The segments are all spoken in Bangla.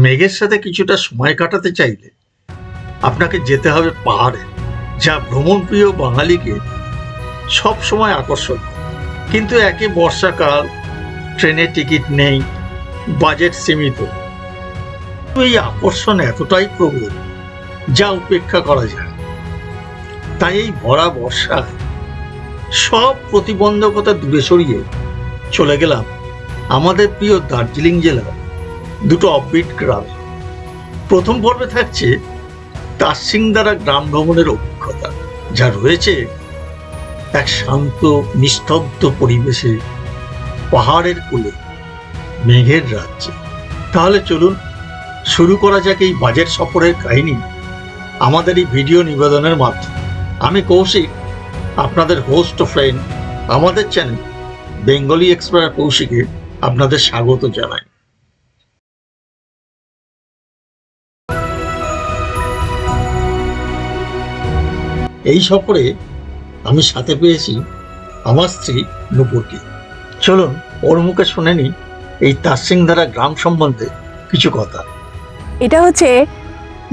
মেঘের সাথে কিছুটা সময় কাটাতে চাইলে আপনাকে যেতে হবে পাহাড়ে, যা ভ্রমণপ্রিয় বাঙালিকে সব সময় আকর্ষণ করে। কিন্তু একে বর্ষাকাল, ট্রেনের টিকিট নেই, বাজেট সীমিত। এই আকর্ষণ এতটাই প্রবল যা উপেক্ষা করা যায়। তাই এই ভরা বর্ষায় সব প্রতিবন্ধকতা দূরে সরিয়ে চলে গেলাম আমাদের প্রিয় দার্জিলিং জেলার দুটো অফবিট গ্রামে। প্রথম পর্বে থাকছে তারসিংদারা গ্রাম ভ্রমণের অভিজ্ঞতা, যা রয়েছে এক শান্ত নিস্তব্ধ পরিবেশে, পাহাড়ের কোলে, মেঘের রাজ্যে। তাহলে চলুন শুরু করা যাক এই বাজেট সফরের কাহিনী আমাদের এই ভিডিও নিবেদনের মাধ্যমে। আমি কৌশিক, আপনাদের হোস্ট ও ফ্রেন্ড। আমাদের চ্যানেল বেঙ্গলি এক্সপ্লোরার কৌশিকে আপনাদের স্বাগত জানাই। এই সফরে আমি সাথে পেয়েছি আমার স্ত্রী নূপুরকে। চলুন ওর মুখে শুনে নি এই তারসিংদারা গ্রাম সম্বন্ধে কিছু কথা। এটা হচ্ছে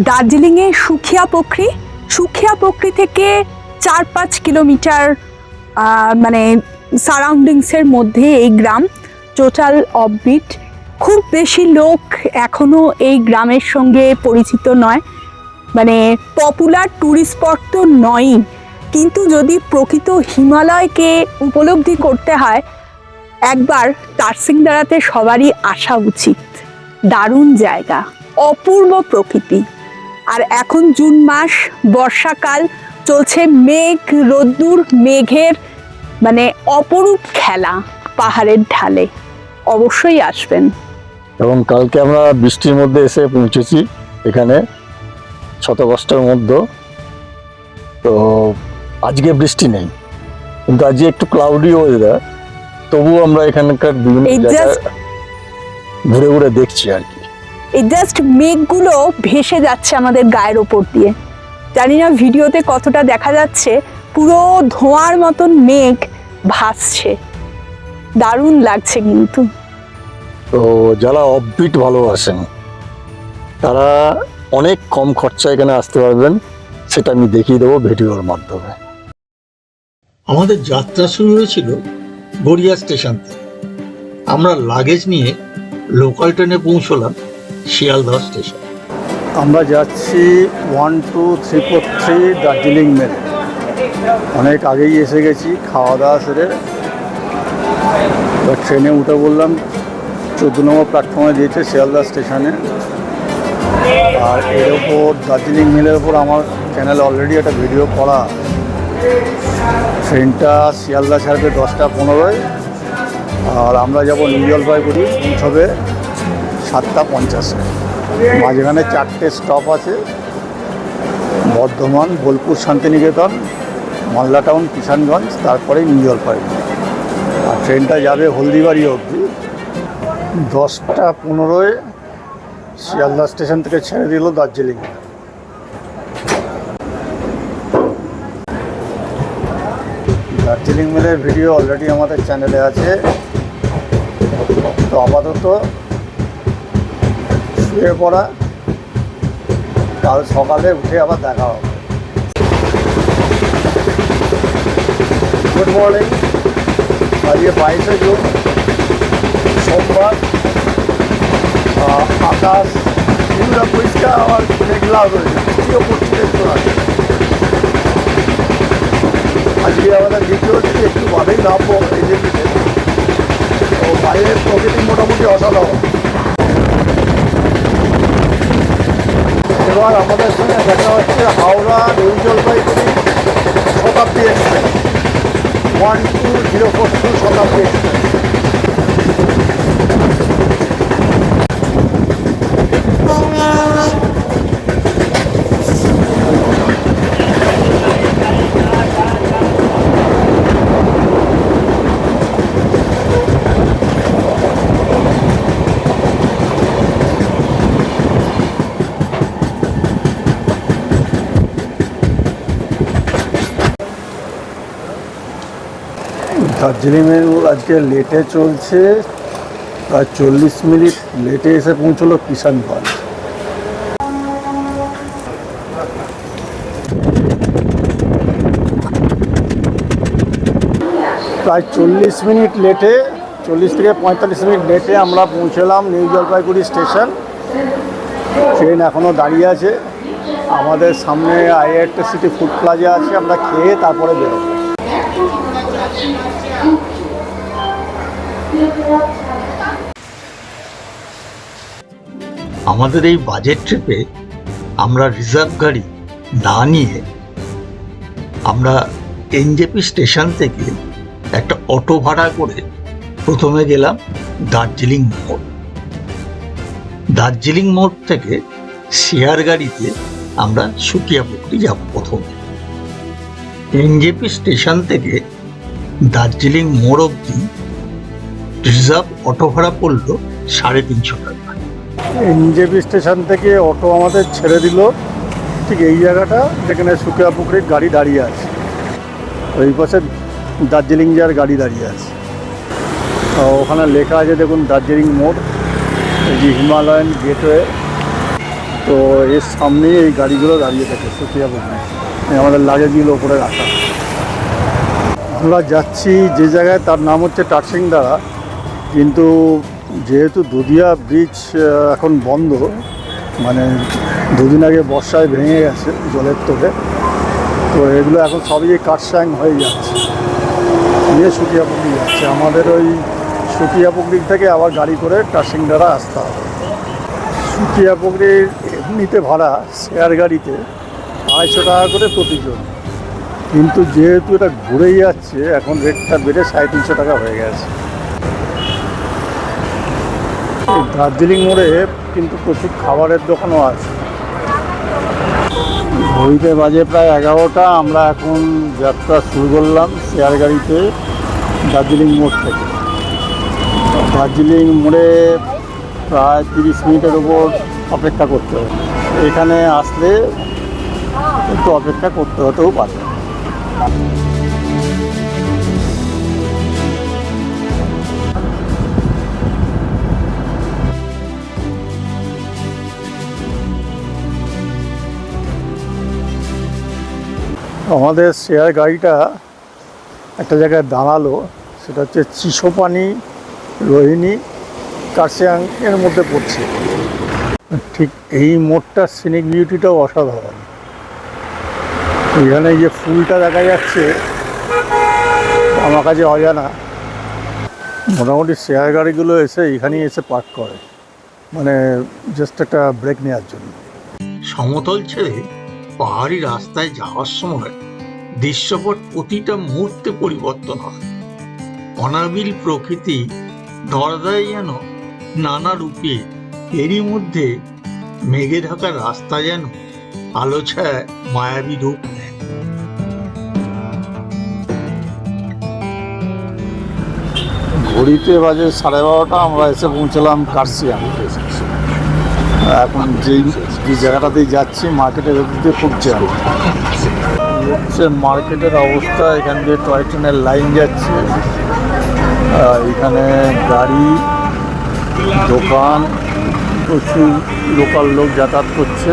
দার্জিলিংয়ে সুখিয়া পোখরি। সুখিয়া পোখরি থেকে 4-5 কিলোমিটার মানে সারাউন্ডিংসের মধ্যে এই গ্রাম। Total offbeat. খুব বেশি লোক এখনো এই গ্রামের সঙ্গে পরিচিত নয়, মানে পপুলার ট্যুরিস্ট স্পট তো নয়ই, কিন্তু যদি প্রকৃত হিমালয়কে উপলব্ধি করতে হয় একবার তারসিংদারাতে সবারই আসা উচিত। দারুণ জায়গা, অপূর্ব প্রকৃতি। আর এখন জুন মাস, বর্ষাকাল চলছে, মেঘ রোদ্দুর, মেঘের মানে অপরূপ খেলা পাহাড়ের ঢালে। অবশ্যই আসবেন। এবং কালকে আমরা বৃষ্টির মধ্যে এসে পৌঁছেছি এখানে, শত কষ্টের মধ্যে। তো আজকে বৃষ্টি নেই, কিন্তু আজকে একটু ক্লাউডি ওয়েদার। তবুও আমরা এখানকার বিভিন্ন জায়গায় ঘুরে ঘুরে দেখছি আর কি। এই জাস্ট মেঘগুলো ভেসে যাচ্ছে আমাদের গায়ের ওপর দিয়ে। জানি না ভিডিওতে কতটা দেখা যাচ্ছে, পুরো ধোঁয়ার মতন মেঘ ভাসছে, দারুণ লাগছে। কিন্তু তো যারা অফবিট ভালোবাসেন তারা অনেক কম খরচা এখানে আসতে পারবেন, সেটা আমি দেখিয়ে দেবো ভিডিওর মাধ্যমে। আমাদের যাত্রা শুরু হয়েছিল গড়িয়া স্টেশন থেকে। আমরা লাগেজ নিয়ে লোকাল ট্রেনে পৌঁছলাম শিয়ালদহ স্টেশন। আমরা যাচ্ছি 12343 দার্জিলিং মেল। অনেক আগেই এসে গেছি, খাওয়া দাওয়া সেরে এবার ট্রেনে উঠে বললাম। 14 নম্বর প্ল্যাটফর্মে দিয়েছে শিয়ালদহ স্টেশনে। আর এর ওপর দার্জিলিং মেলের ওপর আমার চ্যানেলে অলরেডি একটা ভিডিও করা। ট্রেনটা শিয়ালদহ ছাড়বে 10টা 15-য়, আর আমরা যাব নিউ জলপাইগুড়ি, পৌঁছবে 7টা 50-এ। মাঝখানে 4টে স্টপ আছে: বর্ধমান, বোলপুর, শান্তিনিকেতন, মালদা টাউন, কিষানগঞ্জ, তারপরে নিউ জলপাইগুড়ি। আর ট্রেনটা যাবে হলদিবাড়ি অবধি। 10টা 15-এ শিয়ালদহ স্টেশন থেকে ছেড়ে দিল দার্জিলিং। দার্জিলিং মেলের ভিডিও অলরেডি আমাদের চ্যানেলে আছে। তো আপাতত শুয়ে পড়া, কাল সকালে উঠে আবার দেখা হবে। Good morning. আজকে 22শে জুন, সোমবার। আকাশ কিছুটা পরিষ্কার, আবার মেঘলা রয়েছে, বৃষ্টিও পড়ছে একটু আগে। আজকে আমাদের দ্বিতীয় দিকে একটু বাদেই নামবো এই যে দিকে। তো বাইরের প্রকৃতি মোটামুটি অসাধারণ। এবার আমাদের সঙ্গে দেখা হচ্ছে হাওড়া নিউ জলপাইগুড়ি শতাব্দী এক্সপ্রেস, 12042 শতাব্দী এক্সপ্রেস। দার্জিলিং মেল আজকে লেটে চলছে, প্রায় 40 মিনিট লেটে এসে পৌঁছলো কিষানগঞ্জ। প্রায় 40 মিনিট লেটে, 40 থেকে 45 মিনিট লেটে আমরা পৌঁছলাম নিউ জলপাইগুড়ি স্টেশন। ট্রেন এখনও দাঁড়িয়ে আছে। আমাদের সামনে আইআরটিসিটি ফুড প্লাজা আছে, আমরা খেয়ে তারপরে বেরোবো। আমাদের এই বাজেট ট্রিপে আমরা রিজার্ভ গাড়ি না নিয়ে আমরা এনজেপি স্টেশন থেকে একটা অটো ভাড়া করে প্রথমে গেলাম দার্জিলিং মোড়। দার্জিলিং মোড় থেকে শেয়ার গাড়িতে আমরা সুকিয়াপুকুরি যাব প্রথমে। এনজেপি স্টেশন থেকে দার্জিলিং মোড় অবধি রিজার্ভ অটো ভাড়া পড়ল 350 টাকা। এনজেপি স্টেশন থেকে অটো আমাদের ছেড়ে দিল ঠিক এই জায়গাটা যেখানে সুকিয়াপুকুরির গাড়ি দাঁড়িয়ে আছে। ওই পাশে দার্জিলিং যাওয়ার গাড়ি দাঁড়িয়ে আছে। ওখানে লেখা আছে দেখুন দার্জিলিং মোড়, এই যে হিমালয়ান গেটওয়ে। তো এর সামনেই এই গাড়িগুলো দাঁড়িয়ে থাকে সুকিয়াপুকুরি। আমাদের লাগেজগুলো ওপরে রাখা। আমরা যাচ্ছি যে জায়গায়, তার নাম হচ্ছে টারসিংদারা। কিন্তু যেহেতু দুধিয়া ব্রিজ এখন বন্ধ, মানে দুদিন আগে বর্ষায় ভেঙে গেছে জলের তোড়ে, তো এগুলো এখন সবই কাটসাং হয়ে যাচ্ছে, নিয়ে সুকিয়াপুকুরি যাচ্ছে। আমাদের ওই সুকিয়াপুকুরি থেকে আবার গাড়ি করে টারসিংদারা আসতে হবে। সুকিয়াপুকুরির এমনিতে ভাড়া শেয়ার গাড়িতে 250 টাকা করে প্রতিজন, কিন্তু যেহেতু এটা ঘুরেই যাচ্ছে এখন রেটটা বেড়ে 350 টাকা হয়ে গেছে। এই দার্জিলিং মোড়ে কিন্তু প্রচুর খাবারের দোকানও আছে। ঘড়িতে বাজে প্রায় 11টা। আমরা এখন যাত্রা শুরু করলাম শেয়ার গাড়িতে দার্জিলিং মোড় থেকে। দার্জিলিং মোড়ে প্রায় 30 মিনিটের উপর অপেক্ষা করতে হবে। এখানে আসলে একটু অপেক্ষা করতে হতেও পারে। আমাদের শেয়ার গাড়িটা একটা জায়গায় দাঁড়ালো, সেটা হচ্ছে চিসোপানি রোহিণী কার্সিয়াং এর মধ্যে পড়ছে। ঠিক এই মোড়টার সিনিক বিউটিটাও অসাধারণ। এখানে যে ফুলটা দেখা যাচ্ছে আমার কাছে অজানা। মোটামুটি শেয়ার গাড়িগুলো এসে এখানেই এসে পার্ক করে, মানে জাস্ট একটা ব্রেক নেওয়ার জন্য। সমতল ছেড়ে পাহাড়ি রাস্তায় যাওয়ার সময় দৃশ্যপট প্রতিটা মুহূর্তে পরিবর্তন হয়। অনাবিল প্রকৃতি ধরাধায় যেন নানা রূপে, এরই মধ্যে মেঘে ঢাকা রাস্তা যেন আলো ছায়ায় মায়াবী রূপ নেয়। ঘড়িতে বাজে 12:30। আমরা এসে পৌঁছলাম কার্সিয়াং। এখন যে জায়গাটাতেই যাচ্ছি মার্কেটের ভেতর দিয়ে খুব জ্যাম হচ্ছে। মার্কেটের অবস্থা, এখান দিয়ে টয় ট্রেনের লাইন যাচ্ছে। এখানে গাড়ি, দোকান, প্রচুর লোকাল লোক যাতায়াত করছে।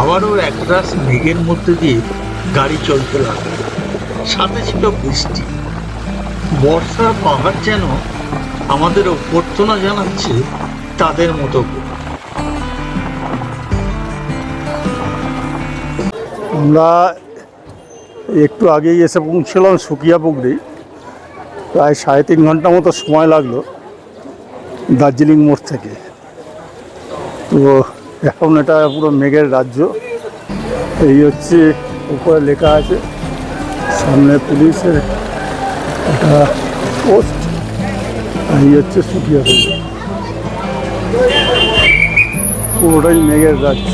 আবারও একরাশ মেঘের মধ্যে দিয়ে গাড়ি চলতে লাগলো, সাথে ছিল বৃষ্টি। বর্ষার পাহাড় যেন আমাদের অভ্যর্থনা জানাচ্ছে তাদের মতো করে। আমরা একটু আগেই এসে পৌঁছলাম সুকিয়াপুকুরি। প্রায় 3.5 ঘন্টা মতো সময় লাগলো দার্জিলিং মোড় থেকে। তো এখন এটা পুরো মেঘের রাজ্য। এই হচ্ছে উপরে লেখা আছে, সামনে পুলিশের একটা পোস্ট। এই হচ্ছে সুকিয়াপুকুরি, পুরোটাই মেঘের রাজ্য।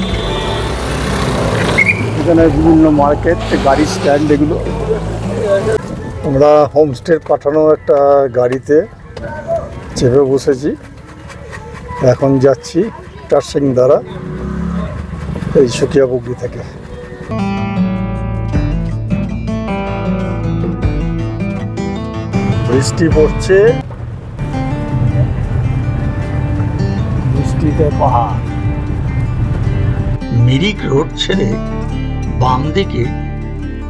এখানে বিভিন্ন মার্কেট, গাড়ি স্ট্যান্ড, এগুলো। আমরা হোমস্টে পাঠানো একটা গাড়িতে চেপে বসেছি। এখন যাচ্ছি টারসিংদারা এই সুকিয়াপুকুরি থেকে। বৃষ্টি পড়ছে, বৃষ্টিতে পাহাড়। মিরিক রোড ছেড়ে বাম দিকে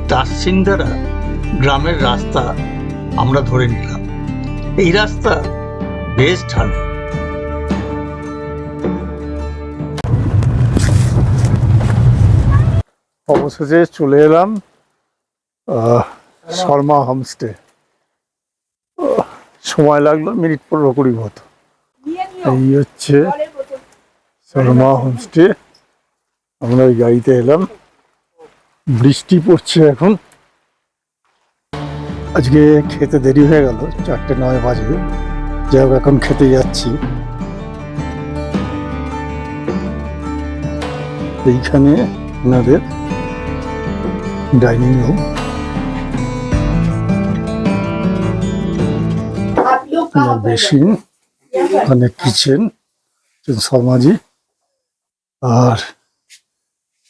তারসিংদারা গ্রামের রাস্তা আমরা ধরে নিলাম। এই রাস্তা বেশ ঢালু। অবশেষে চলে এলাম শর্মা হোমস্টে। সময় লাগলো মিনিট 15-20 মতো। এই হচ্ছে শর্মা হোমস্টে। আমরা ওই গাড়িতে এলাম, বৃষ্টি পড়ছে এখন। আজকে খেতে দেরি হয়ে গেল, 4:09 বাজবে। যাই হোক, এখন খেতে যাচ্ছি। এইখানে ওনাদের ডাইনিং রুম, বেসিন, ওখানে কিচেন শর্মাজি। আর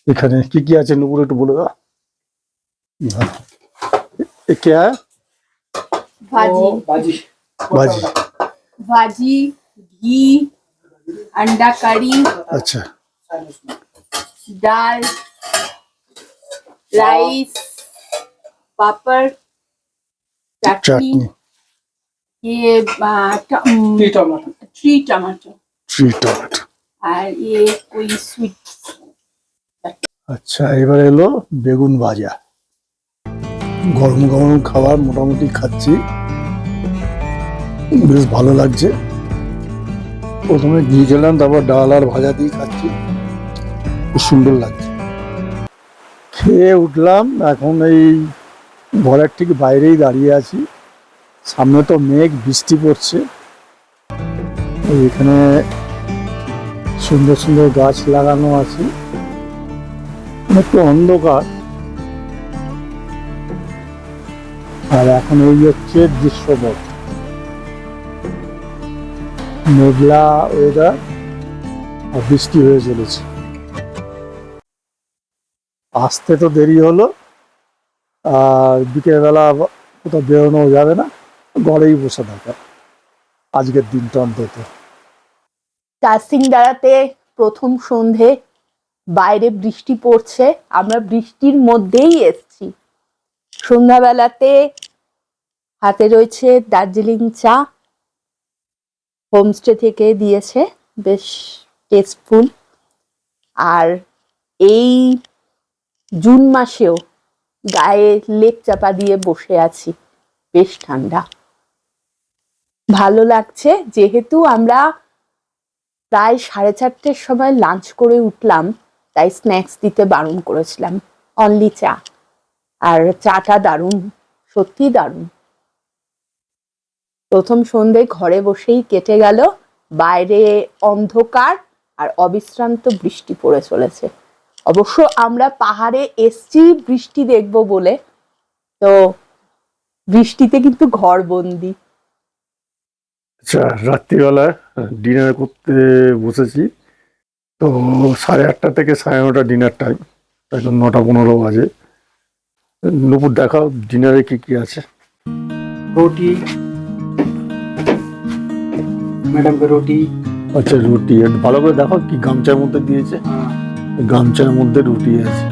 এখানে কি কি আছে নুপুর একটু বলে দাও। ये क्या है? भाजी भाजी। भाजी घी अंडा करी अच्छा, दाल राइस पापड़ चटनी चटनी, ये थ्री टमाटो थ्री टमाटो। और ये कोई स्वीट আচ্ছা, এবার এলো বেগুন ভাজা। গরম গরম খাবার মোটামুটি খাচ্ছি, বেশ ভালো লাগছে। প্রথমে ঘি খেলাম, তারপর ডাল আর ভাজা দিয়ে খাচ্ছি, খুব সুন্দর লাগছে। খেয়ে উঠলাম, এখন এই ঘরের ঠিক বাইরেই দাঁড়িয়ে আছি। সামনে তো মেঘ, বৃষ্টি পড়ছে। এখানে সুন্দর সুন্দর গাছ লাগানো আছে, একটু অন্ধকার। আর এখন এই হচ্ছে দৃশ্যপট, মেঘলা ওয়েদার, আর বৃষ্টি হয়ে চলেছে। আসতে তো দেরি হলো, আর বিকেলবেলা কোথাও বেরোনো যাবে না, ঘরেই বসে থাকা আজকের দিনটা অন্তত। তারসিংদারাতে প্রথম সন্ধে, বাইরে বৃষ্টি পড়ছে, আমরা বৃষ্টির মধ্যেই এসছি। সন্ধ্যাবেলাতে হাতে রয়েছে দার্জিলিং চা, হোমস্টে থেকে দিয়েছে, বেশ টেস্টফুল। আর এই জুন মাসেও গায়ে লেপ চাপা দিয়ে বসে আছি, বেশ ঠান্ডা, ভালো লাগছে। যেহেতু আমরা প্রায় 4:30টার সময় লাঞ্চ করে উঠলাম, তাই স্ন্যাক্স দিতে বারণ করেছিলাম, অনলি চা। আর চাটা দারুণ, সত্যি দারুণ। প্রথম সন্ধে ঘরে বসেই কেটে গেল, বাইরে অন্ধকার আর অবিশ্রান্ত বৃষ্টি পড়ে চলেছে। অবশ্য আমরা পাহাড়ে এসছি বৃষ্টি দেখবো বলে, তো বৃষ্টিতে কিন্তু ঘরবন্দি। আচ্ছা, রাত্রিবেলা ডিনার করতে বসেছি। তো 8:30 থেকে 9:30 ডিনার টাইম, এখন 9:15 বাজে। নুপুর দেখাও ডিনারে কি কি আছে। रोटी मैडम का रोटी আচ্ছা, রুটি ভালো করে দেখো, কি গামছার মধ্যে দিয়েছে। গামছার মধ্যে রুটি আছে।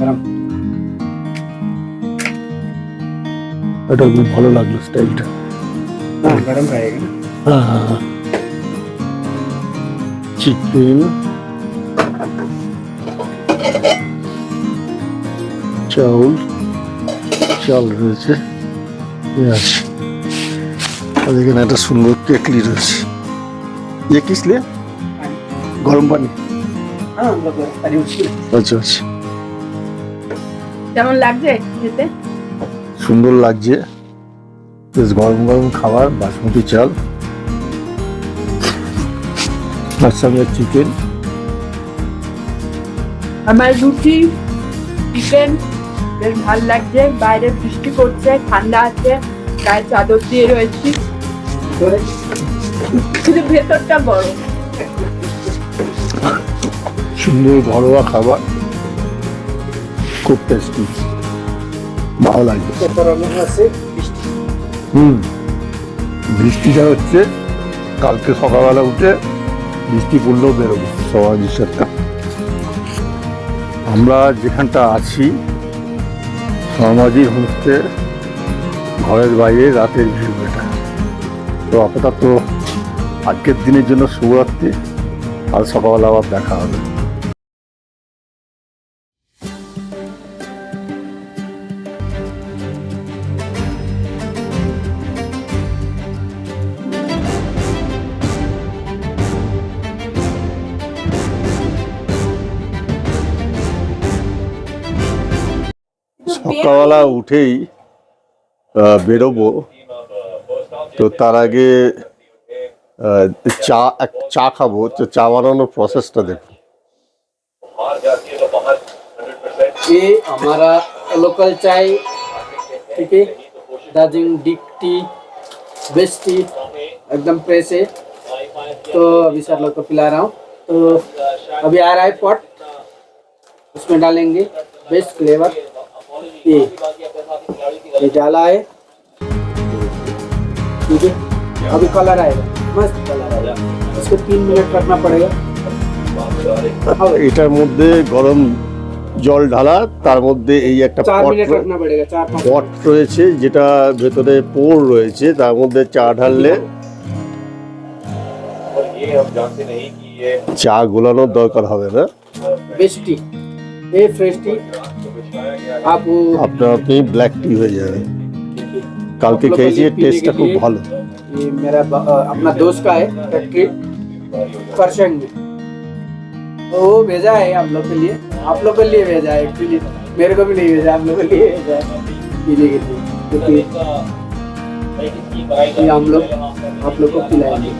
गरम এটা খুব ভালো লাগলো স্টাইলটা। हाँ गरम रहेगा হ্যাঁ, চিকেন, চাল রয়েছে, পেঁয়াজ, আর এখানে একটা সুন্দর কেটলি রয়েছে। ये किस लिए? গরম পানি। हाँ मतलब अरे उसकी আচ্ছা আচ্ছা, কেমন লাগছে খেতে? সুন্দর লাগছে, বেশ গরম গরম খাবার, বাসমতি চাল, তার সঙ্গে চিকেন। আমার রুটি চিকেন বেশ ভালো লাগছে। বাইরে বৃষ্টি পড়ছে, ঠান্ডা আছে, গায়ে চাদর দিয়ে রয়েছি, শুধু ভেতরটা গরম। সুন্দর ঘরোয়া খাবার, খুব টেস্টি, ভালো লাগছে। से হুম। বৃষ্টিটা হচ্ছে, কালকে সকালবেলা উঠে বৃষ্টি পড়লেও বেরোবো সমাজির সাথে। আমরা যেখানটা আছি সমাজি হোমস্টে ঘরের বাইরে রাতের ভিউ এটা। তো আপাতত আজকের দিনের জন্য শুভরাত্রি, আর সকালবেলা আবার দেখা হবে। সকালবেলা উঠেই বেরোবো, তো তার আগে চা খাবো। তো চা বানানোর প্রসেসটা দেখুন। ये हमारा लोकल चाय, ठीक है, Darjeeling Dick T, best T, एकदम फ्रेश है। तो अभी सर लोग को पिला रहा हूँ। तो अभी आ रहा है पॉट, उसमें डालेंगे बेस्ट फ्लेवर। ये डाला है, ठीक है। अभी कलर आएगा, मस्त कलर आएगा। इसको 3 मिनट रखना पड़ेगा। এটার মধ্যে গরম জল ঢালা, তার মধ্যে এই একটা 4 मिनट रखना पड़ेगा, 4-5 পট রয়েছে, যেটা ভেতরে পোর রয়েছে, তার মধ্যে চা ঢাললে চা গোলানোর দরকার হবে না। बेस्ट टी, ये फ्रेश टी आप वो আপনার আপনি ব্ল্যাক টি হয়ে যাবে। কালকে খেয়েছি, টেস্টটা খুব ভালো। ये मेरा अपना दोस्त का है फैक्ट्री करशंग में, तो वो भेजा है आप लोग के लिए, आप लोग के लिए भेजा है एक्चुअली, मेरे को भी नहीं भेजा, आप लोग के लिए भेजा है पीने के लिए, क्योंकि ये हम लोग आप लोग को पिलाएंगे।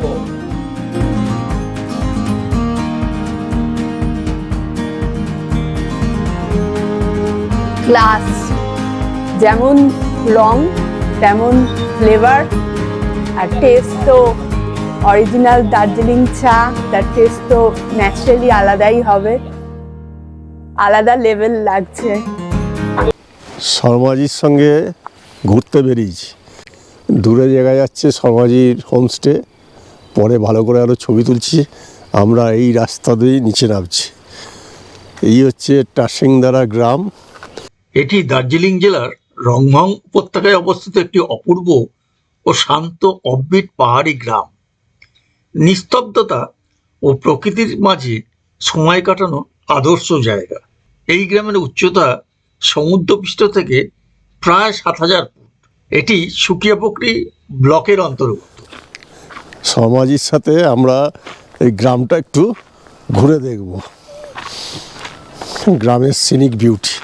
ক্লাস, যেমন রং তেমন ফ্লেভার, আর টেস্ট তো অরিজিনাল দার্জিলিং চা, তার টেস্ট তো ন্যাচারালি আলাদাই হবে, আলাদা লেভেল লাগছে। শর্মাজির সঙ্গে ঘুরতে বেরিয়েছি, দূরে জায়গায় যাচ্ছে শর্মাজির হোমস্টে, পরে ভালো করে আরও ছবি তুলছি। আমরা এই রাস্তা দিয়েই নিচে নামছি। এই হচ্ছে টাসিংদারা গ্রাম। এটি দার্জিলিং জেলার রংভং উপত্যকায় অবস্থিত একটি অপূর্ব ও শান্ত অফবিট পাহাড়ি গ্রাম। নিস্তব্ধতা ও প্রকৃতির মাঝে সময় কাটানোর আদর্শ জায়গা। এই গ্রামের উচ্চতা সমুদ্রপৃষ্ঠ থেকে প্রায় 7000 ফুট। এটি সুকিয়াপোখরি ব্লকের অন্তর্গত। শর্মাজির সাথে আমরা এই গ্রামটা একটু ঘুরে দেখব, গ্রামের সিনিক বিউটি।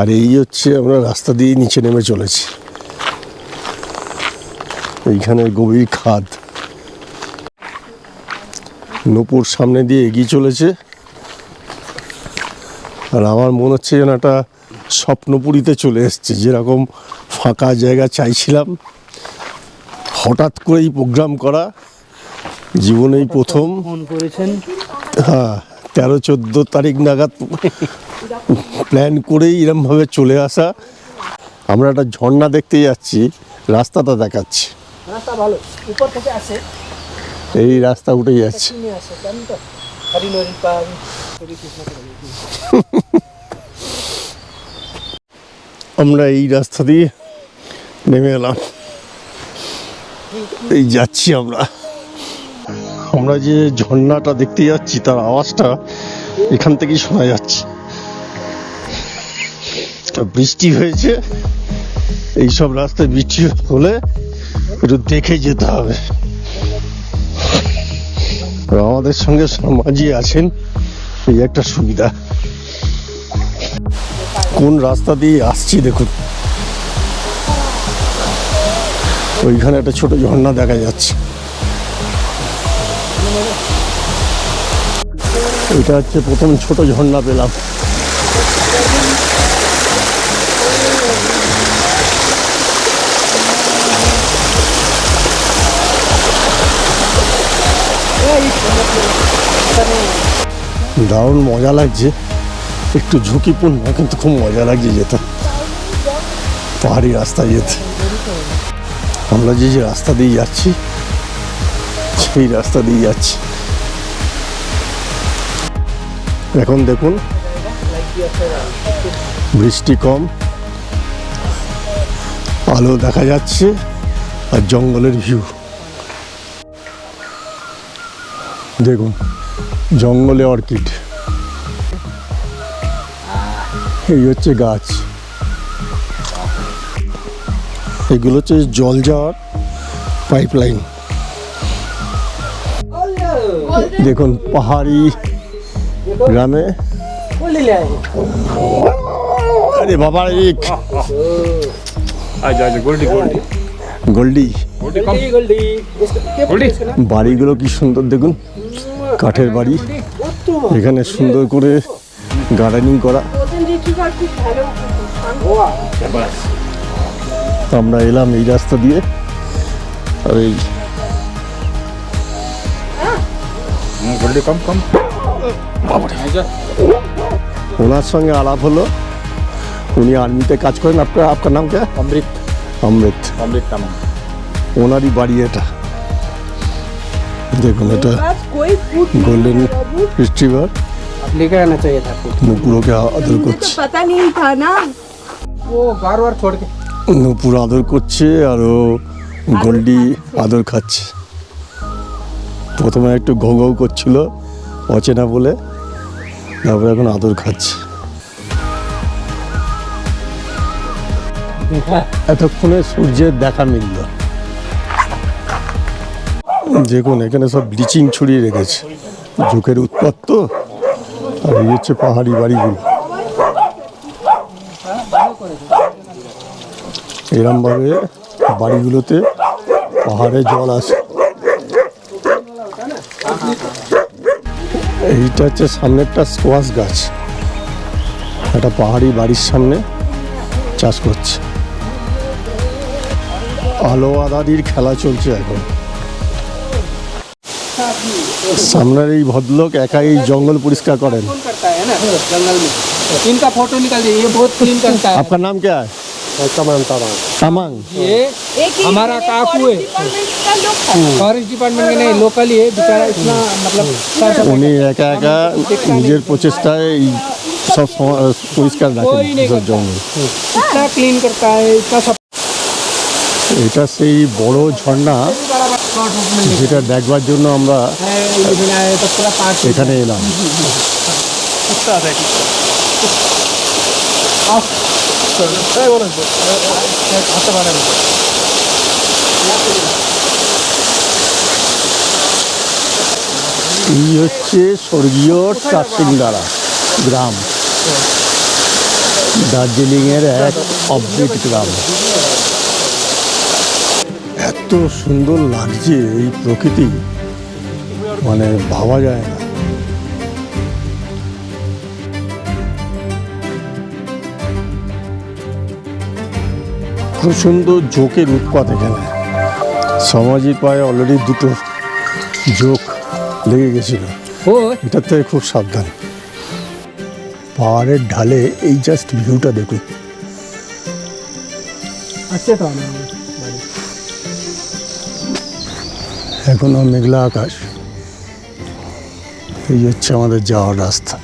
আর এই হচ্ছে আমরা রাস্তা দিয়ে নিচে নেমে চলেছি, এইখানে গভীর খাদ। নূপুর সামনে দিয়ে এগিয়ে চলেছে, আর আমার মনে হচ্ছে যেন একটা স্বপ্নপুরীতে চলে এসছে। যেরকম ফাঁকা জায়গা চাইছিলাম, হঠাৎ করেই প্রোগ্রাম করা, জীবনেই প্রথম। ফোন করেছেন, হ্যাঁ, 13-14 তারিখ নাগাদ প্ল্যান করেই এরমভাবে চলে আসা। আমরা একটা ঝর্ণা দেখতে যাচ্ছি, রাস্তাটা দেখাচ্ছি। রাস্তা ভালো, উপর থেকে আসে, এই রাস্তা উঠে যাচ্ছে। নিয়ে আসে, জানেন তো, হরিনরি পাহাড়ি হরি কৃষ্ণ করে। আমরা এই রাস্তা দিয়ে নেমে এলাম, এই যাচ্ছি আমরা। আমরা যে ঝর্ণাটা দেখতে যাচ্ছি তার আওয়াজটা এখান থেকেই শোনা যাচ্ছে। বৃষ্টি হয়েছে, এইসব রাস্তায় বৃষ্টি হলে একটু দেখে যেতে হবে। আর আমাদের সঙ্গে সমাজই আছেন, এই একটা সুবিধা। কোন রাস্তা দিয়ে আসছি দেখুন, ওইখানে একটা ছোট ঝর্ণা দেখা যাচ্ছে। এটা হচ্ছে প্রথম ছোট ঝর্ণা পেলাম। দারুণ মজা লাগছে, একটু ঝুঁকিপূর্ণ কিন্তু খুব মজা লাগছে যেতে, পাহাড়ি রাস্তায় যেতে। আমরা যে যে রাস্তা দিয়ে যাচ্ছি সেই রাস্তা দিয়ে যাচ্ছি। এখন দেখুন বৃষ্টি কম, আলো দেখা যাচ্ছে আর জঙ্গলের ভিউ দেখুন, জঙ্গলে অর্কিড, এই হচ্ছে গাছ, এগুলো হচ্ছে জল যাওয়ার পাইপলাইন। দেখুন পাহাড়ি গ্রামে, আরে বাবা গোল্ডি বাড়িগুলো কি সুন্দর দেখুন, কাঠের বাড়ি, এখানে সুন্দর করে গার্ডেনিং করা। আমরা এলাম এই রাস্তা দিয়ে, আর এই ওনার সঙ্গে আলাপ হলো, উনি আর্মিতে কাজ করেন। আপনার নাম কে? অমৃত। অমৃত অমৃত তামাং, ওনারই বাড়ি এটা। দেখুন এটা গোল্ডেন রিট্রিভার, लेकर आना चाहिए था নুপুরকে আদর করছে, पता नहीं था ना। वो बार बार छोड़ के। নুপুর আদর করছে আর ও গোল্ডি আদর খাচ্ছে। প্রথমে একটু ঘৌ ঘৌ করছিল অচেনা বলে, তারপরে এখন আদর খাচ্ছে। এতক্ষণে সূর্যের দেখা মিলল। দেখুন এখানে সব ব্লিচিং ছড়িয়ে রেখেছে, ঝোঁকের উৎপাত তো। আর এই হচ্ছে পাহাড়ি বাড়িগুলো, এরমভাবে বাড়িগুলোতে পাহাড়ে জল আসে। এইটা হচ্ছে সামনে একটা স্কোয়াশ গাছ, একটা পাহাড়ি বাড়ির সামনে চাষ করছে। আলো আদাদির খেলা চলছে এখন। সামনের এই ভদ্রলোক একাই জঙ্গল পরিষ্কার করেন। करता है ना जंगल में, इनका फोटो निकाल दीजिए, ये बहुत क्लीन करता है। आपका नाम क्या है? तामांग। ये हमारा काकू है, फॉरेस्ट डिपार्टमेंट के नहीं, लोकल ही है बेचारा, इतना मतलब উনি একা একা নিজের প্রচেষ্টায় এই সব পরিষ্কার রাখেন সব জঙ্গল। इतना क्लीन करता है, इतना सब। এটা সেই বড় ঝর্ণা যেটা দেখবার জন্য আমরা ये बनाया है तो पूरा पार्ट এখানে এলাম। এই হচ্ছে স্বর্গীয় চারসিংদারা গ্রাম, দার্জিলিংয়ের এক অবৃত গ্রাম। এত সুন্দর লাগছে এই প্রকৃতি, মানে ভাবা যায় না। প্রচণ্ড জোকের উৎপাত এখানে। সমাজির পায়ে অলরেডি দুটো জোক লেগে গেছিল, वो এটার থেকে খুব সাবধান। পাহাড়ের ঢালে এই জাস্ট ভিউটা দেখুন। अच्छे था ना। এখনো মেঘলা আকাশ, এই হচ্ছে আমাদের যাওয়ার রাস্তা।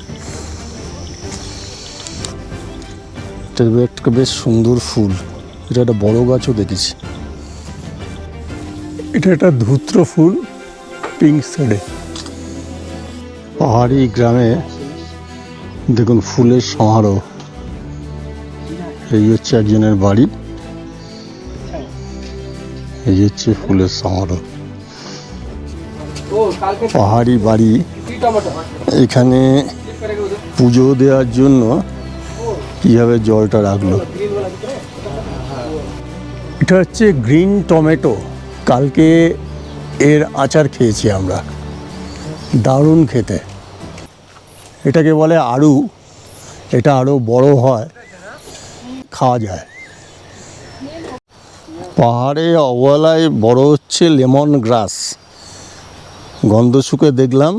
এটা একটা বেশ সুন্দর ফুল, এটা একটা বড় গাছও দেখেছি। এটা একটা ধূত্র ফুল, পিঙ্ক শেডে। পাহাড়ি গ্রামে দেখুন ফুলের সমারোহ। এই হচ্ছে একজনের বাড়ি, এই হচ্ছে ফুলের সমারোহ। वो काल के পাহাড়ি বাড়ি, टमाटो এখানে পুজো দেওয়ার জন্য কীভাবে জলটা রাখলো। এটা হচ্ছে গ্রিন টমেটো, কালকে এর আচার খেয়েছি আমরা, দারুণ খেতে। এটাকে বলে আড়ু, এটা আরও বড় হয়, খাওয়া যায়। পাহাড়ে অবলায় বড় হচ্ছে লেমন গ্রাস, গন্ধ শুকে দেখলাম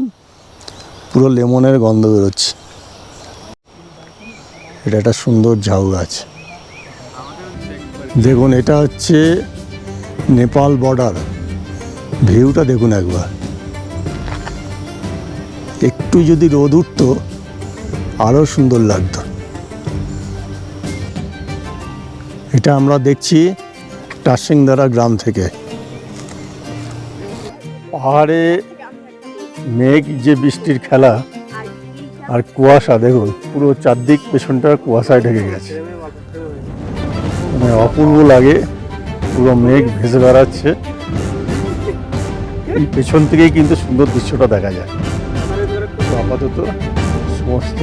পুরো লেমনের গন্ধ বেরোচ্ছে। এটা একটা সুন্দর ঝাউ গাছ। দেখুন এটা হচ্ছে নেপাল বর্ডার। ভিউটা দেখুন একবার, একটু যদি রোদ উঠতো আরও সুন্দর লাগতো। এটা আমরা দেখছি টাসিংদারা গ্রাম থেকে। পাহাড়ে মেঘ যে বৃষ্টির খেলা আর কুয়াশা, দেখুন পুরো চারদিক পেছনটা কুয়াশায় ঢেকে গেছে, মানে অপূর্ব লাগে। পুরো মেঘ ভেসে বেড়াচ্ছে, এই পেছন থেকেই কিন্তু সুন্দর দৃশ্যটা দেখা যায়। তো আপাতত সমস্ত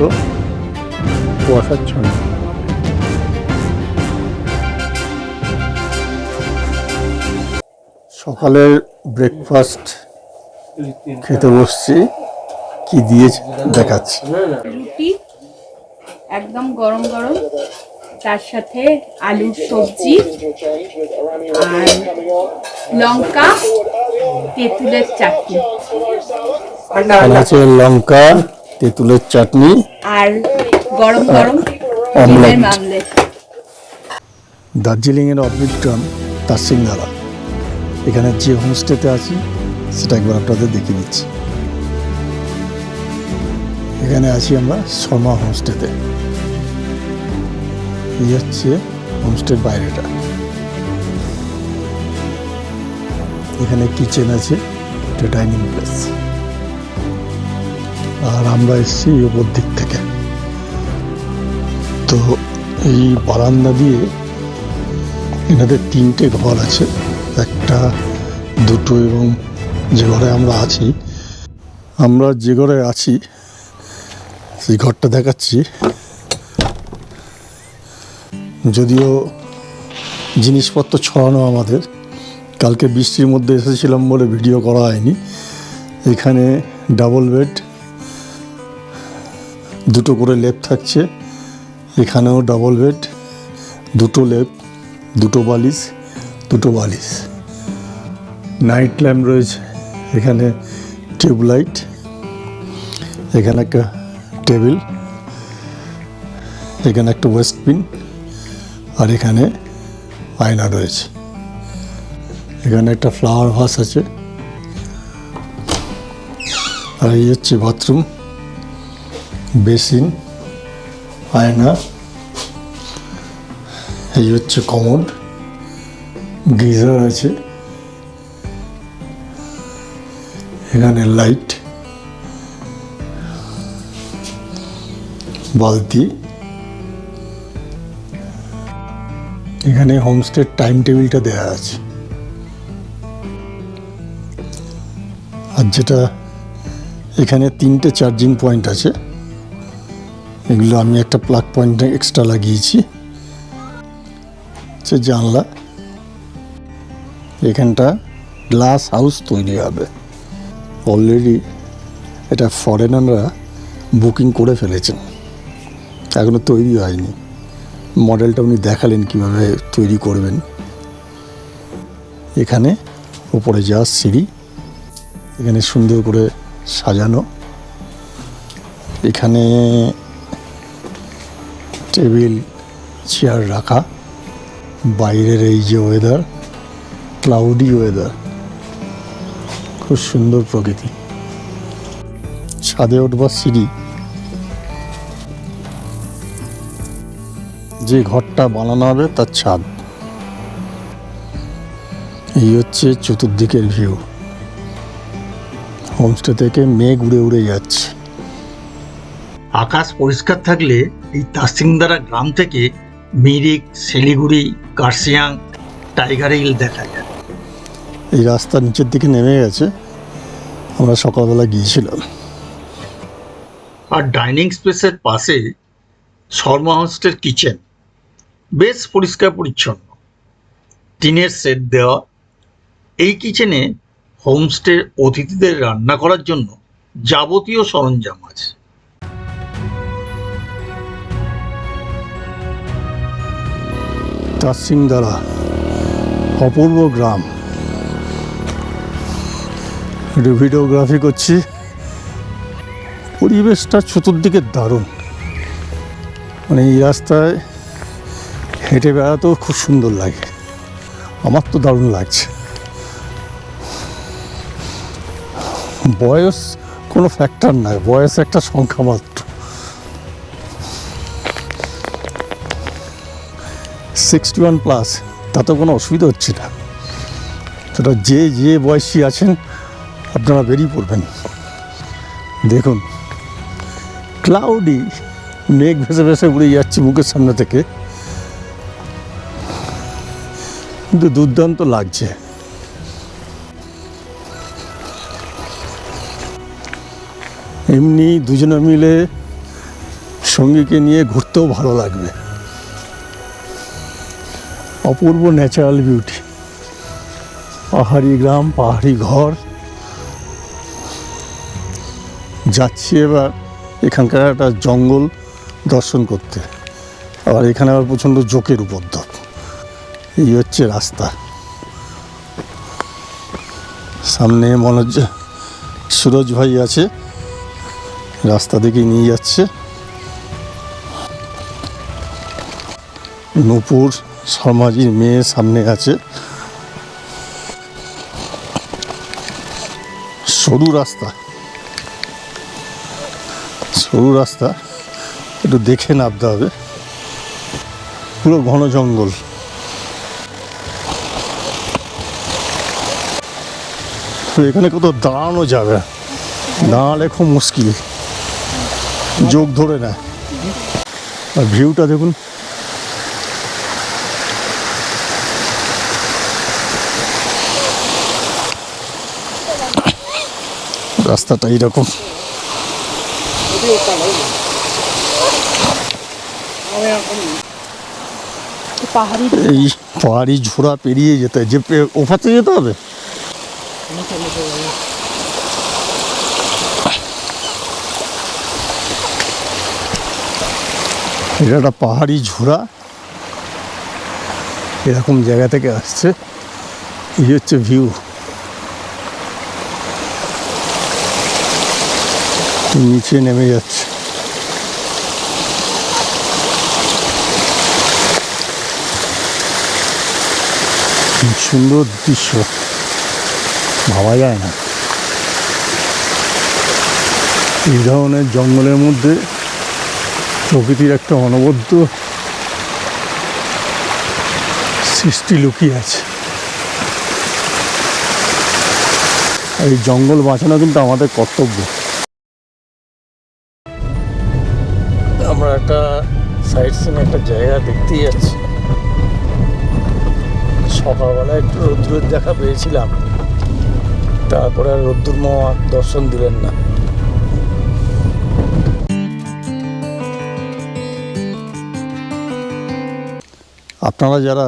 কুয়াশাচ্ছন্ন। সকালের ব্রেকফাস্ট খেতে বসছি, কি দিয়েছে দেখাচ্ছি। রুটি একদম গরম গরম, তার সাথে আলুর সবজি আর লঙ্কা তেঁতুলের চাটনি, এখানে আছে লঙ্কা তেঁতুলের চাটনি আর গরম গরম অমলেট। ডিমের মামলেট। দার্জিলিংয়ের অমৃত গ্রাম টাসিংদারা, এখানে যে হোমস্টেতে আছি সেটা একবার আপনাদের দেখিয়ে দিচ্ছি। এখানে আছি আমরা শর্মা হোমস্টেতে। এই হচ্ছে হোমস্টের বাইরেটা। এখানে কিচেন আছে, এটা ডাইনিং প্লেস। আর আমরা এসেছি ওপর দিক থেকে। তো এই বারান্দা দিয়ে এনাদের 3টে ঘর আছে, একটা, দুটো এবং যে ঘরে আমরা আছি। আমরা যে ঘরে আছি সেই ঘরটা দেখাচ্ছি। যদিও জিনিসপত্র ছড়ানো আমাদের, কালকে বৃষ্টির মধ্যে এসেছিলাম বলে ভিডিও করা হয়নি। এখানে ডাবল বেড, দুটো করে লেপ থাকছে। এখানেও ডাবল বেড, দুটো লেপ, দুটো বালিশ। নাইট ল্যাম্প রয়েছে, এখানে টিউবলাইট, এখানে একটা টেবিল, এখানে একটা ওয়েস্টবিন, আর এখানে আয়না রয়েছে। এখানে একটা ফ্লাওয়ার ভাস আছে। আর এই হচ্ছে বাথরুম, বেসিন, আয়না। এই হচ্ছে কমোড, গিজার আছে, এখানে লাইট, বালতি। এখানে হোমস্টের টাইম টেবিলটা দেওয়া আছে। আর যেটা এখানে 3টে চার্জিং পয়েন্ট আছে, এগুলো আমি একটা প্লাগ পয়েন্ট এক্সট্রা লাগিয়েছি। হচ্ছে জানলা, এখানটা গ্লাস হাউস তৈরি হবে। অলরেডি এটা ফরেনাররা বুকিং করে ফেলেছেন, এখনো তৈরি হয়নি। মডেলটা উনি দেখালেন কীভাবে তৈরি করবেন। এখানে উপরে যাওয়ার সিঁড়ি, এখানে সুন্দর করে সাজানো। এখানে টেবিল চেয়ার রাখা। বাইরের এই যে ওয়েদার, ক্লাউডি ওয়েদার, খুব সুন্দর প্রকৃতি। ছাদে উঠবার সিঁড়ি। যে ঘরটা বানানো হবে তার ছাদ। এই হচ্ছে চতুর্দিকের ভিউ। হোমস্টে থেকে মেঘ উড়ে উড়ে যাচ্ছে। আকাশ পরিষ্কার থাকলে এই তাসিংদারা গ্রাম থেকে মিরিক, শিলিগুড়ি, কার্শিয়াং, টাইগার হিল দেখা যায়। এই রাস্তা নিচের দিকে নেমে গেছে, আমরা সকালবেলা গিয়েছিলাম। আর ডাইনিং স্পেসের পাশে শর্মা হোমস্টের কিচেন, বেশ পরিষ্কার পরিচ্ছন্ন, টিনের সেট দেওয়া। এই কিচেনে হোমস্টের অতিথিদের রান্না করার জন্য যাবতীয় সরঞ্জাম আছে। তাসিংদারা অপূর্ব গ্রাম। একটু ভিডিওগ্রাফি করছি। পরিবেশটা চতুর্দিকে দারুণ, মানে এই রাস্তায় হেঁটে বেড়াতেও খুব সুন্দর লাগে। আমার তো দারুণ লাগছে। বয়স কোনো ফ্যাক্টর নয়, বয়স একটা সংখ্যা মাত্র। 61+ তাতে কোনো অসুবিধা হচ্ছে না। সেটা যে বয়সী আছেন আপনারা বেরিয়ে পড়বেন। দেখুন ক্লাউডি, মেঘ ভেসে ভেসে উড়ে যাচ্ছে মুখের সামনে থেকে, কিন্তু দুর্দান্ত লাগছে। এমনি দুজনে মিলে সঙ্গীকে নিয়ে ঘুরতেও ভালো লাগবে। অপূর্ব ন্যাচারাল বিউটি, পাহাড়ি গ্রাম, পাহাড়ি ঘর। যাচ্ছি এবার এখানকার একটা জঙ্গল দর্শন করতে, আবার এখানে আবার প্রচণ্ড জোকের উপদ্রব। এই হচ্ছে রাস্তা। সামনে মনে হচ্ছে সুরজ ভাই আছে, রাস্তা দিকে নিয়ে যাচ্ছে। নূপুর শর্মাজির মেয়ে সামনে আছে। সরু রাস্তা, সরু রাস্তা, একটু দেখে নামতে হবে। পুরো ঘন জঙ্গল। তো এখানে কোথাও দাঁড়ানো যাবে না, দাঁড়ালে খুব মুশকিল, যোগ ধরে না। আর ভিউটা দেখুন, রাস্তাটা এইরকম। এই পাহাড়ি ঝোড়া পেরিয়ে যেতে হয়, যে ওপাতে যেতে হবে। এটা একটা পাহাড়ি ঝোড়া, এরকম জায়গা থেকে আসছে। এই হচ্ছে ভিউ। নিচে নেমে যাচ্ছে। সুন্দর দৃশ্য, ভাবা যায় না। এই ধরনের জঙ্গলের মধ্যে প্রকৃতির একটা অনবদ্য সৃষ্টি লুকিয়ে আছে। এই জঙ্গল বাঁচানো কিন্তু আমাদের কর্তব্য। আমরা একটা সাইড সিন একটা জায়গা দেখতেই যাচ্ছি। সকালবেলায় একটু রোদ্দুরের দেখা পেয়েছিলাম, তারপরে আর রোদ্দুর মামা দর্শন দিলেন না। আপনারা যারা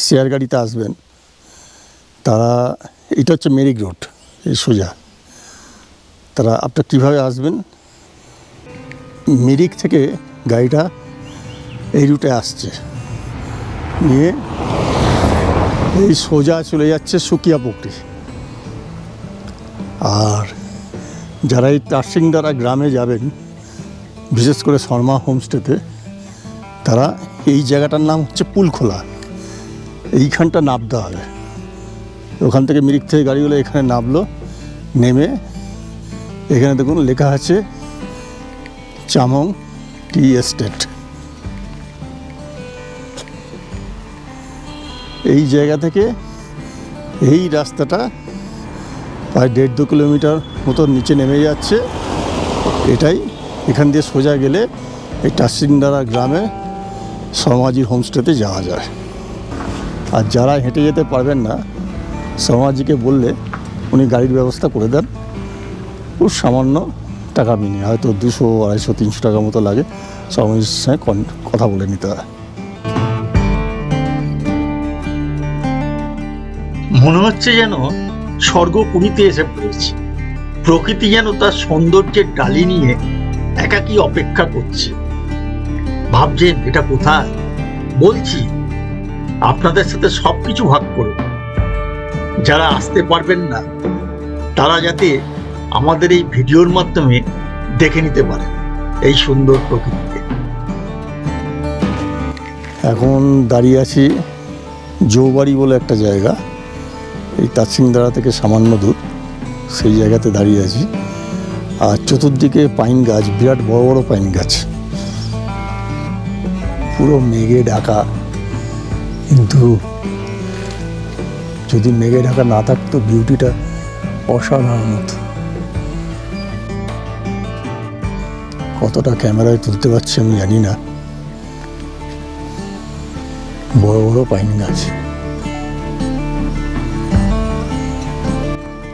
শেয়ার গাড়িতে আসবেন তারা, এটা হচ্ছে মেরিক রোড, এই সোজা। তারা আপনারা কীভাবে আসবেন, মিরিক থেকে গাড়িটা এই রুটে আসছে, নিয়ে এই সোজা চলে যাচ্ছে সুকিয়াপুকুরি। আর যারা এই তারসিংদারা গ্রামে যাবেন, বিশেষ করে শর্মা হোমস্টেতে, তারা এই জায়গাটার নাম হচ্ছে পুলখোলা। এইখানটা নামতে হবে। ওখান থেকে মিরিক থেকে গাড়িগুলো এখানে নামলো, নেমে এখানে দেখুন লেখা আছে চামং টি এস্টেট। এই জায়গা থেকে এই রাস্তাটা প্রায় 1.5-2 কিলোমিটার মতো নিচে নেমে যাচ্ছে। এটাই, এখান দিয়ে সোজা গেলে এই তারসিংদারা গ্রামে শর্মাজির হোমস্টেতে যাওয়া যায়। আর যারা হেঁটে যেতে পারবেন না, শর্মাজিকে বললে উনি গাড়ির ব্যবস্থা করে দেন। খুব সামান্য টাকা বিনিয়ে, হয়তো 200, 250, 300 টাকা মতো লাগে। শর্মাজির সঙ্গে কথা বলে নিতে হয়। মনে হচ্ছে যেন স্বর্গপুরীতে এসে পড়েছি। প্রকৃতি যেন তার সৌন্দর্যের ডালি নিয়ে একাকী অপেক্ষা করছে। ভাবছেন এটা কোথায়? বলছি, আপনাদের সাথে সবকিছু ভাগ করে। যারা আসতে পারবেন না তারা যাতে আমাদের এই ভিডিওর মাধ্যমে দেখে নিতে পারেন এই সুন্দর প্রকৃতিকে। এখন দাঁড়িয়ে আছি জৌবাড়ি বলে একটা জায়গা, এই তাচিংদাড়া থেকে সামান্য দূর, সেই জায়গাতে দাঁড়িয়ে আছি। আর চতুর্দিকে পাইন গাছ, বিরাট বড় বড় পাইন গাছ, পুরো মেঘে ঢাকা। কিন্তু যদি মেঘে ঢাকা না থাকতো বিউটিটা অসাধারণ হতো। কতটা ক্যামেরায় তুলতে পারছি আমি জানি না। বড় বড় পাইন গাছ,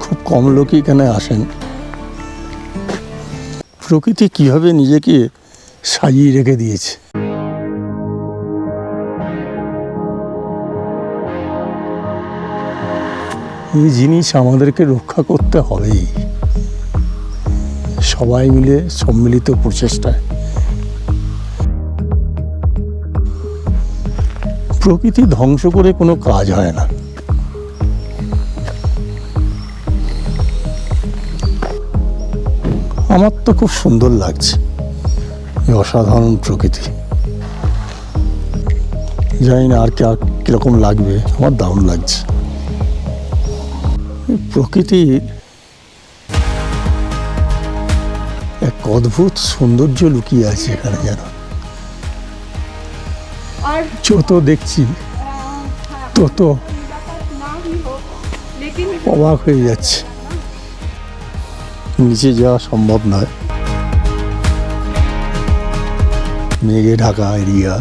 খুব কম লোকই এখানে আসেন। প্রকৃতি কিভাবে নিজেকে সাজিয়ে রেখে দিয়েছে। এই জিনিস আমাদেরকে রক্ষা করতে হবেই, সবাই মিলে সম্মিলিত প্রচেষ্টায়। প্রকৃতি ধ্বংস করে কোনো কাজ হয় না। আমার তো খুব সুন্দর লাগছে এই অসাধারণ প্রকৃতি। জানি না আর কিরকম লাগবে, আমার দারুণ লাগছে। প্রকৃতির এক অদ্ভুত সৌন্দর্য লুকিয়ে আছে এখানে, যেন যত দেখছি তত অবাক হয়ে যাচ্ছে। নিচে যাওয়া সম্ভব নয়, মেঘে ঢাকা এরিয়া।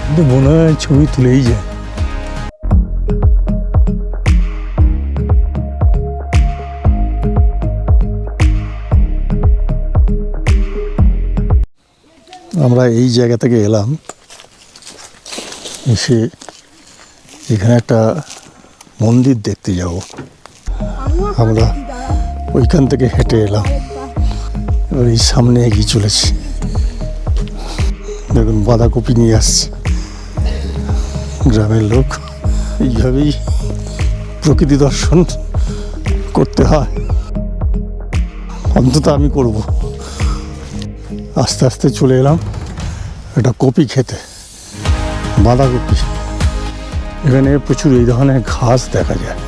কিন্তু মনে হয় ছবি তুলেই যায়। আমরা এই জায়গা থেকে এলাম, এসে এখানে একটা মন্দির দেখতে যাব। আমরা ওইখান থেকে হেঁটে এলাম, এবার এই সামনে এগিয়ে চলেছি। দেখুন বাঁধাকপি নিয়ে আসছে গ্রামের লোক। এইভাবেই প্রকৃতি দর্শন করতে হয়, অন্তত আমি করব। আস্তে আস্তে চলে এলাম একটা কপি খেতে, বাঁধাকপি। এখানে প্রচুর এই ধরনের ঘাস দেখা যায়,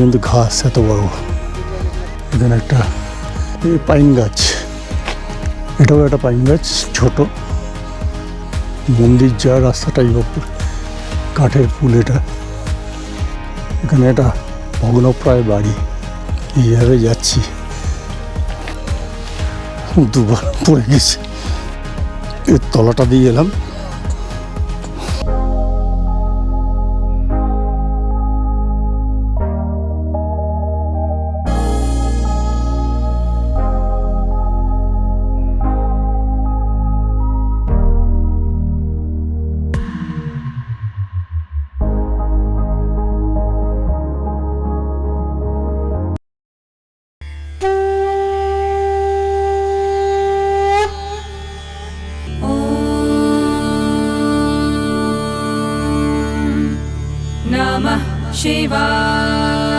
কিন্তু ঘাস এত বড়। এখানে একটা পাইন গাছ, এটাও একটা পাইন গাছ, ছোট। মন্দির যাওয়ার রাস্তাটাই ওপর কাঠের পুল। এটা এখানে একটা ভগ্নপ্রায় বাড়ি, এইভাবে যাচ্ছি, দুবার পড়ে গেছে। এর তলাটা দিয়ে এলাম। Namah Shivaya.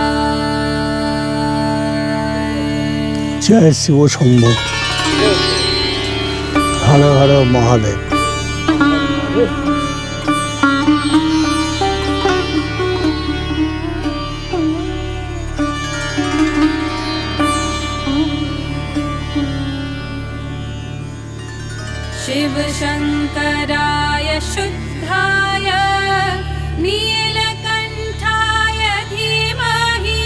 জয় Shiva Shambhu, Har Har Mahadev. Shiv Shankaraya Shuddhaya Neelakantaya Dhimahi.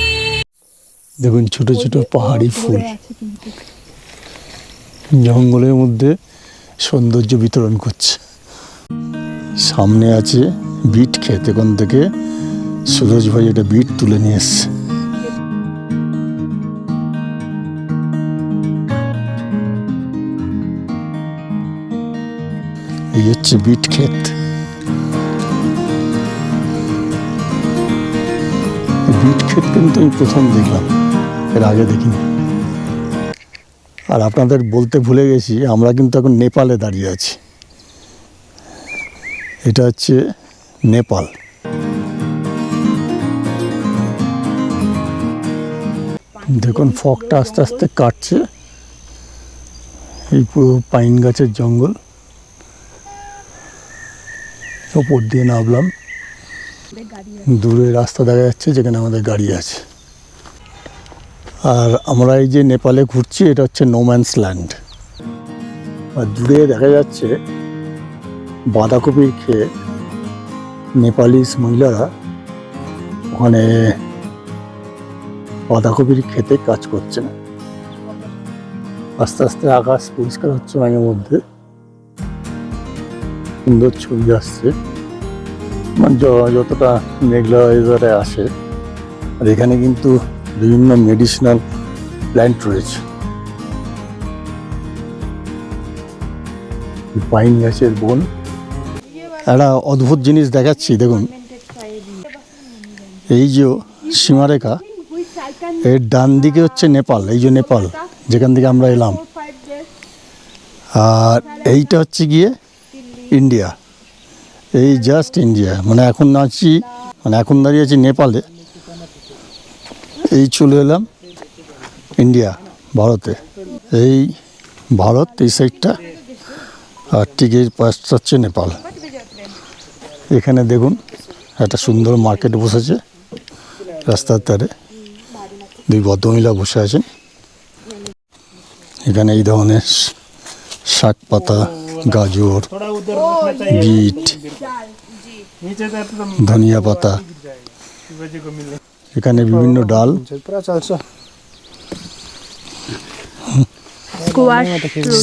দেখুন ছোট ছোট পাহাড়ি ফুল জঙ্গলের মধ্যে সৌন্দর্য বিতরণ করছে। সামনে আছে বিট ক্ষেত, এখান থেকে সুরজ ভাই এটা বিট তুলে নিয়ে এসছে। এই হচ্ছে বিট ক্ষেত। বিট ক্ষেত কিন্তু আমি প্রথম দেখলাম, এর আগে দেখিনি। আর আপনাদের বলতে ভুলে গেছি, আমরা কিন্তু এখন নেপালে দাঁড়িয়ে আছি। এটা হচ্ছে নেপাল। দেখুন ফগটা আস্তে আস্তে কাটছে, এই পুরো পাইন গাছের জঙ্গল। ওপর দিয়ে নামলাম, দূরে রাস্তা দেখা যাচ্ছে যেখানে আমাদের গাড়ি আছে। আর আমরা এই যে নেপালে ঘুরছি, এটা হচ্ছে নোম্যান্স ল্যান্ড। আর দূরে দেখা যাচ্ছে বাঁধাকপির খেয়ে নেপালিস মহিলারা ওখানে বাঁধাকপির খেতে কাজ করছেন। আস্তে আস্তে আকাশ পরিষ্কার হচ্ছে মাঝে মধ্যে, সুন্দর ছবি আসছে, মানে যতটা মেঘলা ওয়েদারে আসে। আর এখানে কিন্তু বিভিন্ন মেডিসিনাল প্ল্যান্ট রয়েছে। পাইন গাছের বন। একটা অদ্ভুত জিনিস দেখাচ্ছি, দেখুন এই যে সীমারেখা, এর ডান দিকে হচ্ছে নেপাল, এই যে নেপাল যেখান থেকে আমরা এলাম, আর এইটা হচ্ছে গিয়ে ইন্ডিয়া, এই জাস্ট ইন্ডিয়া। মানে এখন আছি, মানে এখন দাঁড়িয়ে আছি নেপালে, এই চলে এলাম ইন্ডিয়া, ভারতে। এই ভারত এই সাইডটা, আর ঠিক এই পাশটা হচ্ছে নেপাল। এখানে দেখুন একটা সুন্দর মার্কেট বসেছে রাস্তার ধারে, দুই ভদ্রমহিলা বসে আছেন। এখানে এই ধরনের শাক পাতা, গাজর, বিট, ধনিয়া পাতা, এখানে বিভিন্ন ডাল,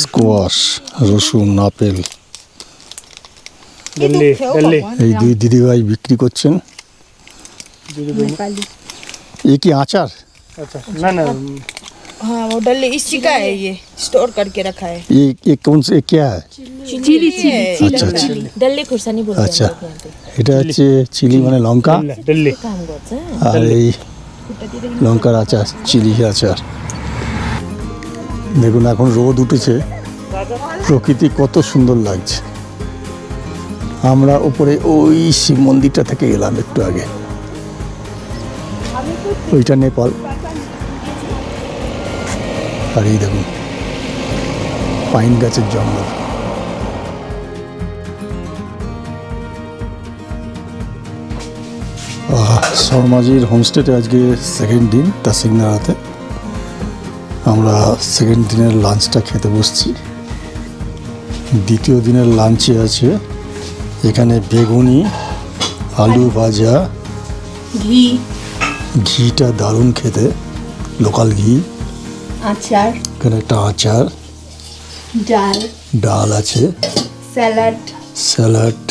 স্কোয়াশ, রসুন, আপেল। এই দুই দিদিভাই বিক্রি করছেন। এ কি আচার? ना ना हाँ वो डल्ले इसी का है, ये स्टोर करके रखा है। ये कौन से क्या है? चिली अच्छा अच्छा डल्ले खुर्सानी बोलते हैं अच्छा, हम लोग यहाँ पे। এটা হচ্ছে চিলি মানে লঙ্কা, काम करते हैं আর এই লঙ্কার আচার, চিলি আচার। দেখুন এখন রোদ উঠেছে, প্রকৃতি কত সুন্দর লাগছে। আমরা উপরে ওই শিব মন্দিরটা থেকে এলাম একটু আগে, ওইটা নেপাল। আর এই দেখুন পাইন গাছের জঙ্গল। শর্মাজির হোমস্টেতে আজকে সেকেন্ড দিন, তাসিংনারাতে। আমরা সেকেন্ড দিনের লাঞ্চটা খেতে বসছি। দ্বিতীয় দিনের লাঞ্চে আছে এখানে বেগুনি, আলু ভাজা, घी, ঘিটা দারুণ খেতে, লোকাল ঘি। अचार, এখানে একটা আচার, दाल, ডাল আছে, सैलाड, স্যালাড,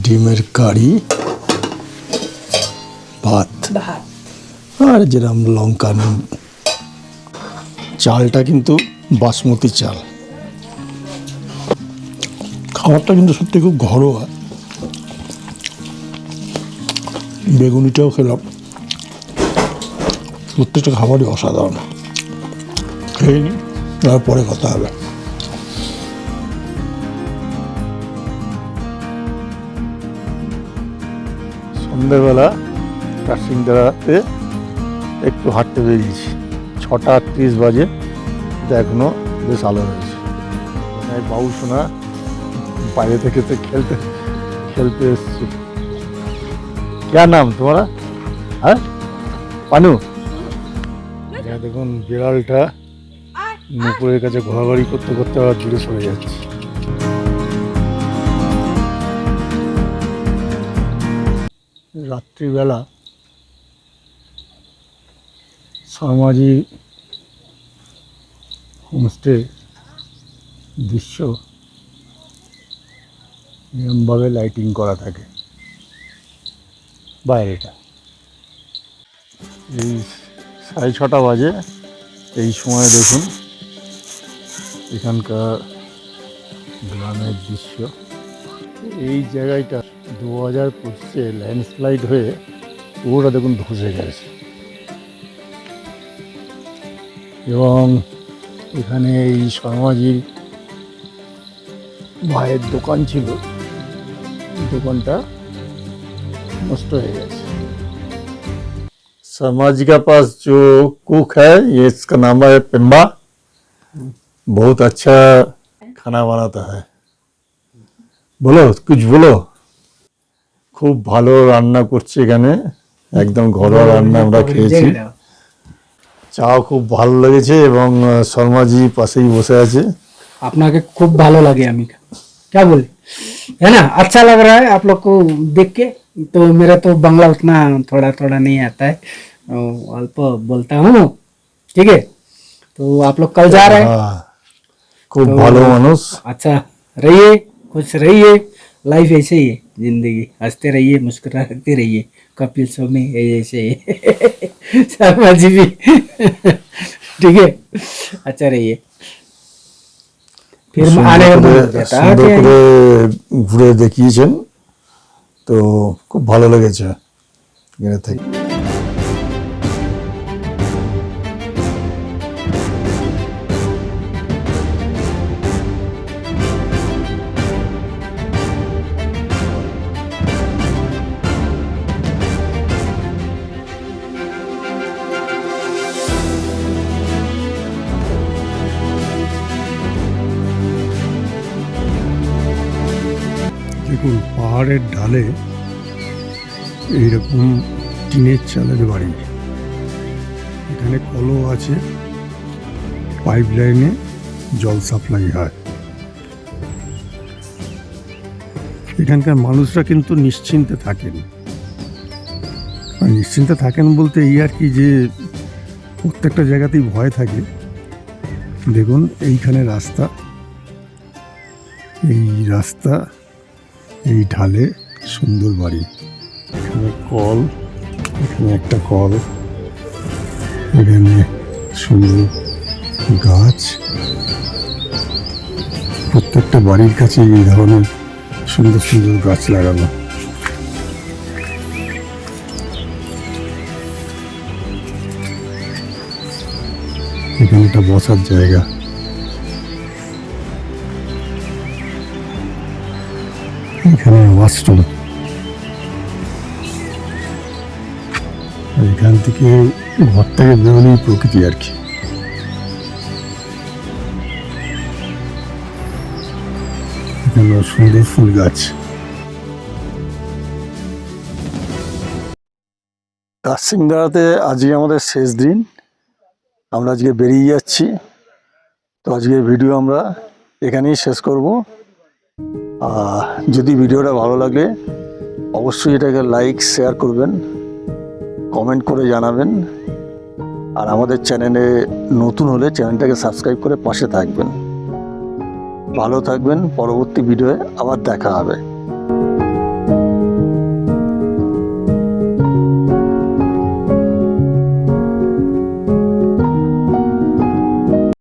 ডিমের কারি, ভাত, भात। আর যেরকম লঙ্কা নুন। চালটা কিন্তু বাসমতি চাল। খাবারটা কিন্তু সত্যি খুব ঘরোয়া। বেগুনিটাও খেলাম, প্রত্যেকটা খাবারই অসাধারণ। খেয়ে নি, তারপরে কথা হবে। সন্ধ্যেবেলা কাশিংদারাতে একটু হাঁটতে বেরিয়েছি। 6:38 বাজে, কিন্তু এখনো বেশ আলো রয়েছে। বাবু সোনা বাইরে থেকে তো খেলতে এসছে। क्या नाम तुम्हारा? হ্যাঁ পানু। দেখুন বিড়ালটা নুপুরের কাছে ঘোরাঘুরি করতে করতে আবার দূরে সরে যাচ্ছে। রাত্রিবেলা শর্মাজি হোমস্টে দৃশ্য নিয়মভাবে লাইটিং করা থাকে বাইরেটা। এই 6:30 বাজে, এই সময় দেখুন এখানকার গ্রামের দৃশ্য। এই জায়গাটা 2025-এ ল্যান্ডস্লাইড হয়ে পুরোটা দেখুন ধসে গেছে, এবং এখানে এই শর্মাজির ভাইয়ের দোকান ছিল, দোকানটা नष्ट हो गया। शर्मा जी के पास जो कुक है, ये इसका नाम है पिम्बा, बहुत अच्छा खाना बनाता है। बोलो कुछ बोलो। খুব ভালো রান্না করছে এখানে, একদম ঘরোয়া রান্না আমরা খেয়েছি। চাও খুব ভালো লেগেছে এবং শর্মাজি পাশেই বসে আছে। আপনাকে खूब भालो लगे अमी का, क्या बोले, है ना? अच्छा लग रहा है आप लोग को देख के। तो मेरा तो बांग्ला उतना थोड़ा थोड़ा नहीं आता है, अल्प बोलता हूँ, ठीक है। तो आप लोग कल जा रहे हैं, হ্যাঁ, খুব ভালো মানুষ। अच्छा रहिए, खुश रहिए, लाइफ ऐसे ही है, जिंदगी हंसते रहिए, मुस्कुराते रहिए, कपिल शो में ऐसे ही शर्मा जी भी ठीक है, अच्छा रहिए। फिर आने का मन हो जाता है সুন্দর कि করে ঘুরে দেখিয়েছেন, তো খুব ভালো লেগেছে এখানে থেকে। দেখুন পাহাড়ের ঢালে এইরকম টিনের চালের বাড়ি, এখানে কলও আছে, পাইপ লাইনে জল সাপ্লাই হয়। এখানকার মানুষরা কিন্তু নিশ্চিন্তে থাকেন, আর নিশ্চিন্তে থাকেন বলতে এই আর কি যে প্রত্যেকটা জায়গাতেই ভয় থাকে। দেখুন এইখানে রাস্তা, এই রাস্তা, এই ঢালে সুন্দর বাড়ি, এখানে কল, এখানে একটা কল, এখানে সুন্দর গাছ, প্রত্যেকটা বাড়ির কাছে এই ধরনের সুন্দর সুন্দর গাছ লাগানো। এখানে একটা বসার জায়গা, এখানে ওয়াশরুম, এখান থেকে ঘর থেকে বেরোলেই প্রকৃতি আর কি। এখানে সুন্দর ফুল গাছ। কাশিংদাতে আজকে আমাদের শেষ দিন, আমরা আজকে বেরিয়ে যাচ্ছি। তো আজকের ভিডিও আমরা এখানেই শেষ করব। যদি ভিডিওটা ভালো লাগে অবশ্যই এটাকে লাইক শেয়ার করবেন, কমেন্ট করে জানাবেন, আর আমাদের চ্যানেলে নতুন হলে চ্যানেলটাকে সাবস্ক্রাইব করে পাশে থাকবেন। ভালো থাকবেন, পরবর্তী ভিডিওয়ে আবার দেখা হবে।